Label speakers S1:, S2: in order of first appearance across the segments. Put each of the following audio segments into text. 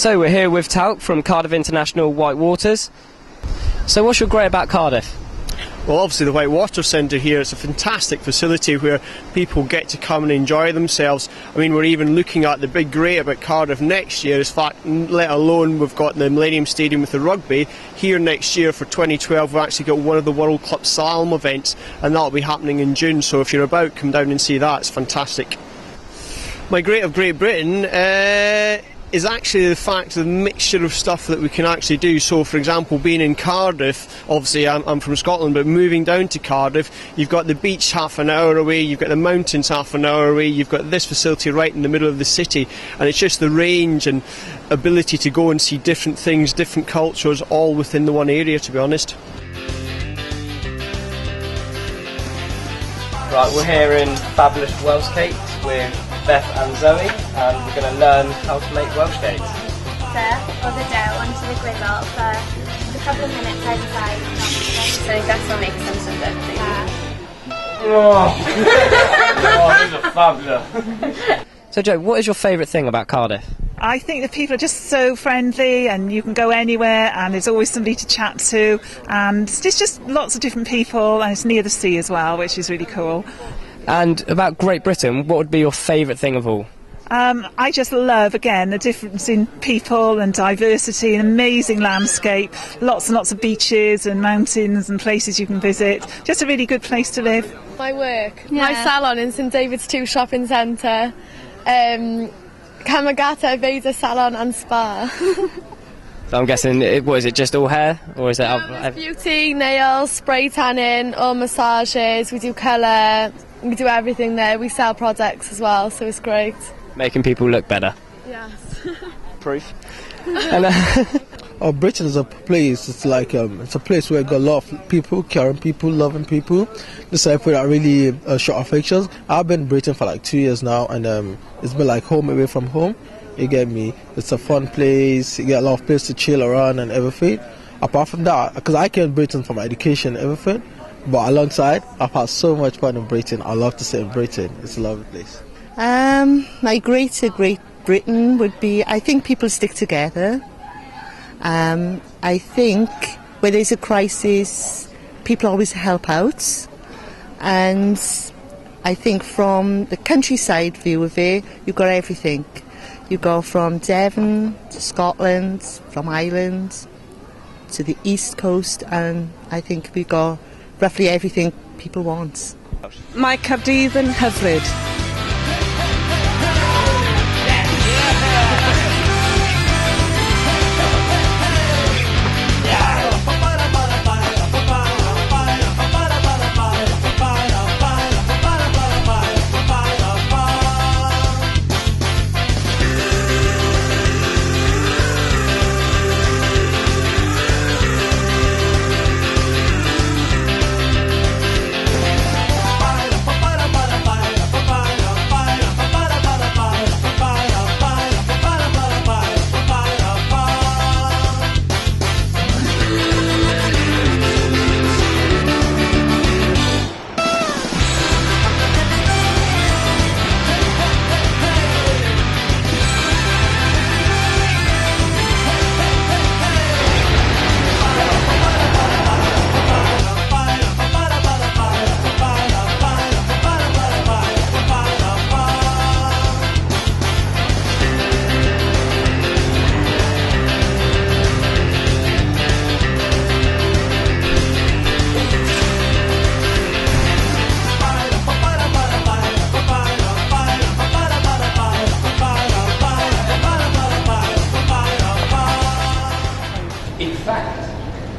S1: So we're here with Talc from Cardiff International White Waters. So what's your great about Cardiff?
S2: Well, obviously the White Water Centre here is a fantastic facility where people get to come and enjoy themselves. I mean, we're even looking at the big great about Cardiff next year. In fact, let alone we've got the Millennium Stadium with the rugby. Here next year for 2012 we've actually got one of the World Cup Slalom events, and that'll be happening in June. So if you're about, come down and see that. It's fantastic. My great of Great Britain is actually the fact of the mixture of stuff that we can actually do. So for example, being in Cardiff, obviously I'm from Scotland, but moving down to Cardiff, you've got the beach half an hour away, you've got the mountains half an hour away, you've got this facility right in the middle of the city, and it's just the range and ability to go and see different things, different cultures, all within the one area, to be honest.
S1: Right, we're here in fabulous Welsh cakes with Beth and Zoe, and we're going to learn how to make Welsh cakes.
S3: First, pour the dough onto the griddle for a couple of minutes either side. So Gus will make some good food.
S1: These are fabulous. So Jo, what is your favourite thing about Cardiff?
S4: I think the people are just so friendly, and you can go anywhere and there's always somebody to chat to, and there's just lots of different people, and it's near the sea as well, which is really cool.
S1: And about Great Britain, what would be your favourite thing of all?
S4: I just love, again, the difference in people and diversity, an amazing landscape, lots and lots of beaches and mountains and places you can visit. Just a really good place to live.
S5: My work, my salon in St David's 2 shopping centre, Kamagata Veda Salon and Spa.
S1: So I'm guessing, what is it, just all hair? Or is it
S5: It's beauty, nails, spray tanning, all massages, we do colour, we do everything there. We sell products as well, so it's great.
S1: Making people look better.
S5: Yes.
S1: Proof.
S6: And, Britain is a place, it's like, it's a place where you got a lot of people, caring people, loving people. Just like people that really show affections. I've been in Britain for like 2 years now, and it's been like home away from home. You get me? It's a fun place, you get a lot of place to chill around and everything. Apart from that, because I came to Britain for my education and everything, but alongside, I've had so much fun in Britain. I love to stay in Britain. It's a lovely place.
S7: My Great Britain would be, I think people stick together. I think where there's a crisis, people always help out. And I think from the countryside view of it, you've got everything. You go from Devon to Scotland, from Ireland to the East Coast, and I think we got roughly everything people want.
S4: My Cardiff and hyfryd.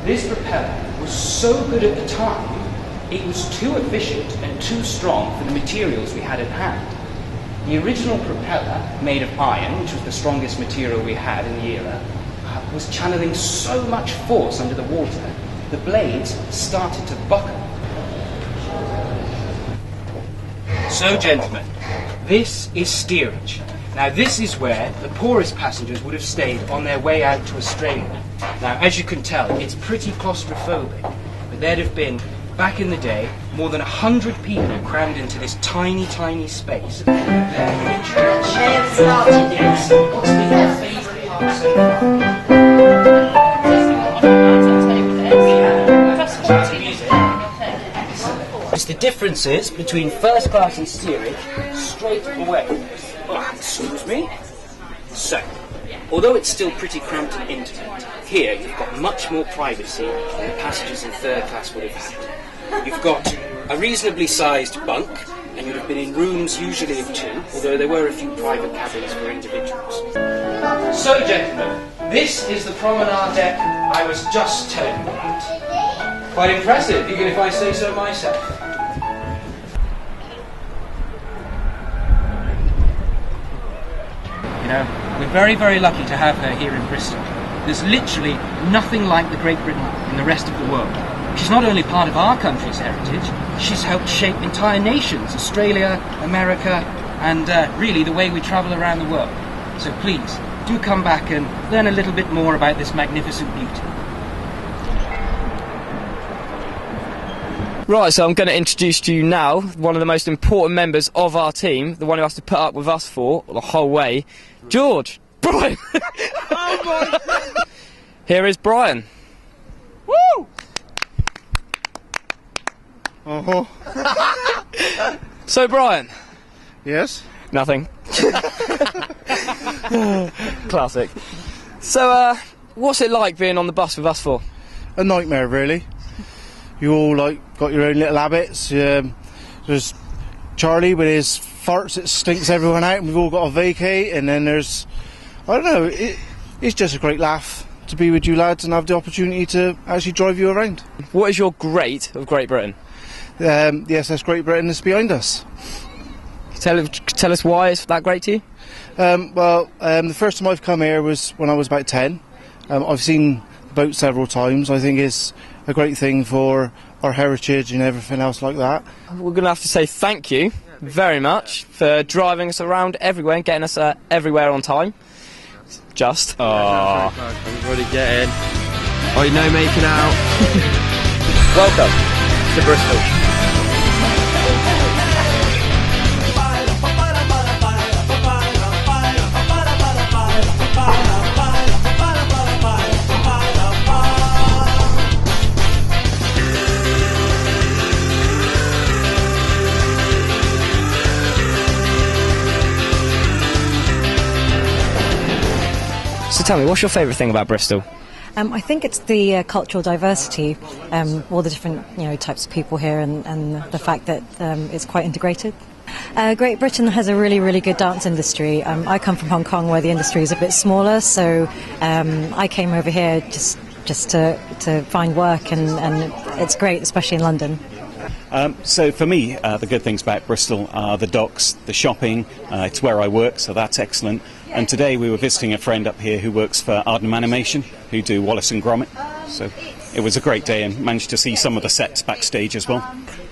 S8: This propeller was so good at the time, it was too efficient and too strong for the materials we had at hand. The original propeller, made of iron, which was the strongest material we had in the era, was channeling so much force under the water, the blades started to buckle. So, gentlemen, this is steerage. Now, this is where the poorest passengers would have stayed on their way out to Australia. Now, as you can tell, it's pretty claustrophobic, but there'd have been, back in the day, more than 100 people crammed into this tiny, tiny space. Yes. What's been your favourite part? It's the differences between first class and steerage straight away. Oh, excuse me. So, although it's still pretty cramped and intimate, here you've got much more privacy than the passengers in third class would have had. You've got a reasonably sized bunk, and you'd have been in rooms usually of 2, although there were a few private cabins for individuals. So, gentlemen, this is the promenade deck I was just telling you about. Quite impressive, even if I say so myself. You know, we're very, very lucky to have her here in Bristol. There's literally nothing like the Great Britain in the rest of the world. She's not only part of our country's heritage, she's helped shape entire nations, Australia, America, and really the way we travel around the world. So please, do come back and learn a little bit more about this magnificent beauty.
S9: Right, so I'm going to introduce to you now one of the most important members of our team, the one who has to put up with us for the whole way, George. Brian!
S2: Oh my God!
S9: Here is Brian.
S2: Woo! Uh-huh.
S9: So, Brian.
S2: Yes?
S9: Nothing. Classic. So, what's it like being on the bus with us four?
S2: A nightmare, really. You all got your own little habits. There's Charlie with his farts that stinks everyone out, and we've all got to vacate. And then there's, I don't know, it's just a great laugh to be with you lads and have the opportunity to actually drive you around.
S9: What is your great of Great Britain?
S2: The SS Great Britain is behind us.
S9: Tell us why it's that great to you?
S2: The first time I've come here was when I was about 10. I've seen the boat several times. I think it's a great thing for our heritage and everything else like that.
S9: We're going to have to say thank you very much for driving us around everywhere and getting us everywhere on time. Just.
S10: Oh, everybody get in. Oh, no making out.
S9: Welcome to Bristol. So tell me, what's your favourite thing about Bristol?
S11: I think it's the cultural diversity, all the different types of people here, and the fact that it's quite integrated. Great Britain has a really, really good dance industry. I come from Hong Kong, where the industry is a bit smaller, so I came over here just to find work, and it's great, especially in London.
S12: So for me, the good things about Bristol are the docks, the shopping. It's where I work, so that's excellent. And today we were visiting a friend up here who works for Ardnam Animation, who do Wallace and Gromit. So it was a great day, and managed to see some of the sets backstage as well.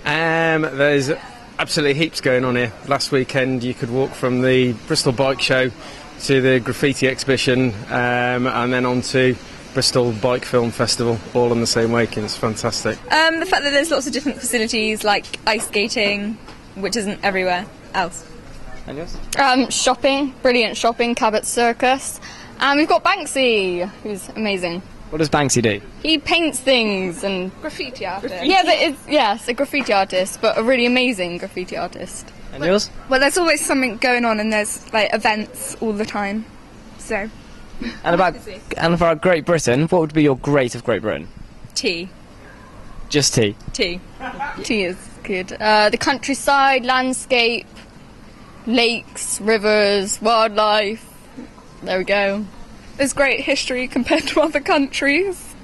S10: There's absolutely heaps going on here. Last weekend you could walk from the Bristol Bike Show to the graffiti exhibition, and then on to Bristol Bike Film Festival, all on the same weekend. It's fantastic.
S13: The fact that there's lots of different facilities like ice skating, which isn't everywhere else.
S9: And yours?
S14: Shopping, brilliant shopping, Cabot Circus. And we've got Banksy, who's amazing.
S9: What does Banksy do?
S14: He paints things and...
S13: Graffiti artist.
S14: Yeah, but it's a graffiti artist, but a really amazing graffiti artist.
S9: And yours?
S13: Well, there's always something going on, and there's events all the time. So...
S9: And about Great Britain, what would be your great of Great Britain?
S13: Tea.
S9: Just tea?
S13: Tea.
S14: Tea is good. The countryside, landscape, lakes, rivers, wildlife. There we go.
S13: There's great history compared to other countries.